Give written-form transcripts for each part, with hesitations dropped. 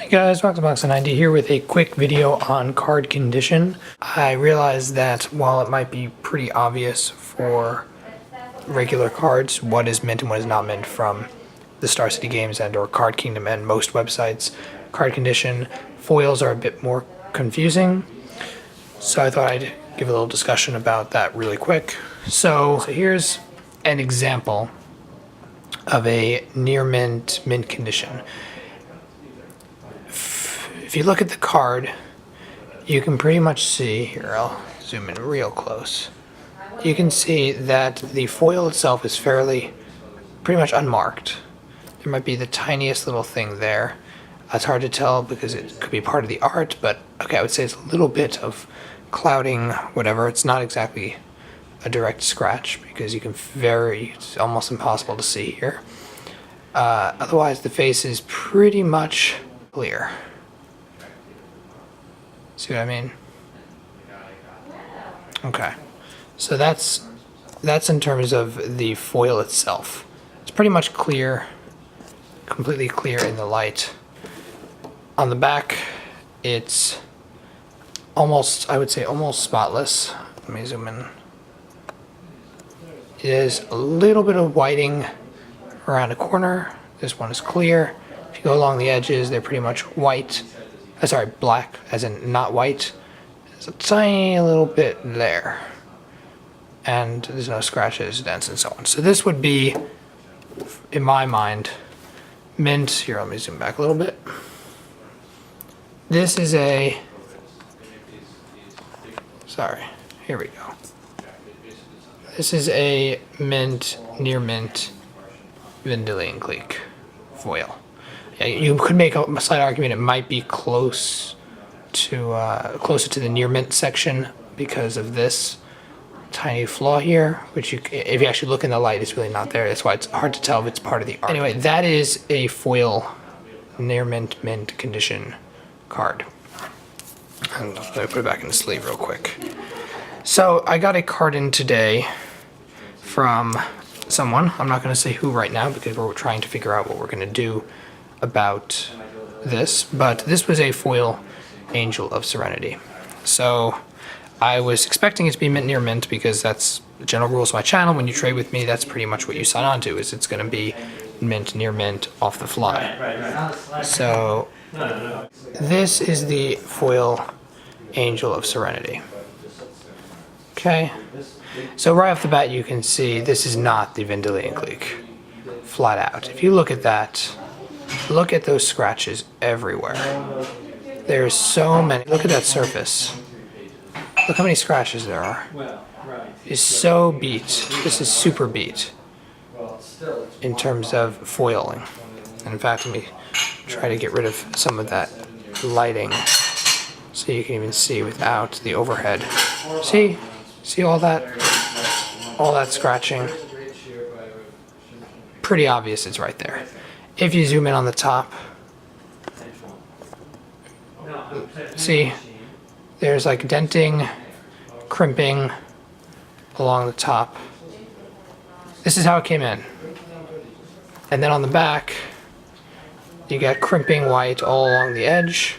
Hey guys, Box90 here with a quick video on card condition. I realize that while it might be pretty obvious for regular cards what is mint and what is not mint from the Star City Games and or Card Kingdom and most websites, card condition foils are a bit more confusing. So I thought I'd give a little discussion about that really quick. So here's an example of a near mint condition. If you look at the card, you can pretty much see, here I'll zoom in real close, you can see that the foil itself is pretty much unmarked. There might be the tiniest little thing there. It's hard to tell because it could be part of the art, but okay, I would say it's a little bit of clouding, whatever. It's not exactly a direct scratch because you can it's almost impossible to see here. Otherwise the face is pretty much clear. See what I mean? Okay, so that's in terms of the foil itself. It's pretty much clear, completely clear in the light. On the back, it's almost, I would say almost spotless. Let me zoom in. It is a little bit of whiting around a corner. This one is clear. If you go along the edges, they're pretty much white. Sorry, black, as in not white. There's a tiny little bit there. And there's no scratches, dents, and so on. So this would be, in my mind, mint. Here, let me zoom back a little bit. This is a, sorry, here we go. This is a mint, near mint, Vendilion Clique foil. You could make a slight argument it might be closer to the near mint section because of this tiny flaw here, which if you actually look in the light, it's really not there. That's why it's hard to tell if it's part of the art. Anyway, that is a foil near mint condition card. And let me put it back in the sleeve real quick. So I got a card in today from someone. I'm not going to say who right now because we're trying to figure out what we're going to do about this, but this was a foil Angel of Serenity. So I was expecting it to be mint near mint because that's the general rules of my channel. When you trade with me, that's pretty much what you sign on to, is it's going to be mint near mint off the fly. So this is the foil Angel of Serenity. Okay, so right off the bat you can see this is not the Vendilion Clique, flat out. If you look at that, look at those scratches everywhere. There's so many. Look at that surface. Look how many scratches there are. It's so beat. This is super beat in terms of foiling. And in fact, let me try to get rid of some of that lighting so you can even see without the overhead. See all that scratching? Pretty obvious it's right there. If you zoom in on the top, see, there's like denting, crimping along the top. This is how it came in. And then on the back, you got crimping white all along the edge.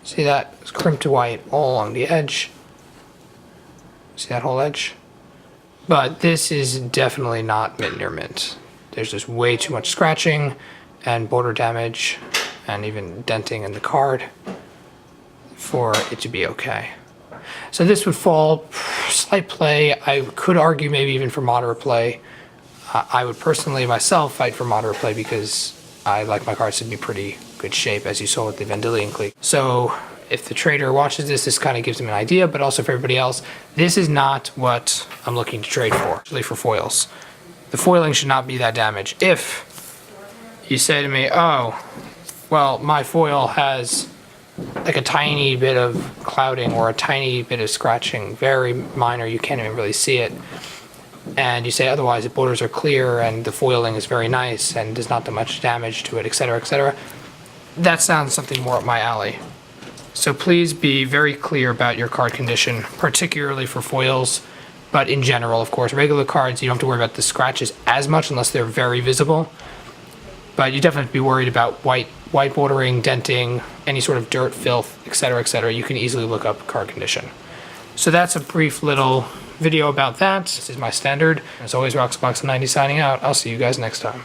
See that? It's crimped white all along the edge. See that whole edge? But this is definitely not mint near mint. There's just way too much scratching and border damage and even denting in the card for it to be okay. So this would fall slight play. I could argue maybe even for moderate play. I would personally myself fight for moderate play because I like my cards to be pretty good shape, as you saw with the Vendilion Clique. So if the trader watches this kind of gives him an idea, but also for everybody else, this is not what I'm looking to trade for, especially for foils. The foiling should not be that damaged. If you say to me, oh, well, my foil has like a tiny bit of clouding or a tiny bit of scratching, very minor, you can't even really see it, and you say otherwise the borders are clear and the foiling is very nice and there's not that much damage to it, etc., that sounds something more up my alley. So please be very clear about your card condition, particularly for foils, But in general, of course, regular cards, you don't have to worry about the scratches as much unless they're very visible. But you definitely have to be worried about white bordering, denting, any sort of dirt, filth, etc., etc. You can easily look up card condition. So that's a brief little video about that. This is my standard. As always, Roxbox90 signing out. I'll see you guys next time.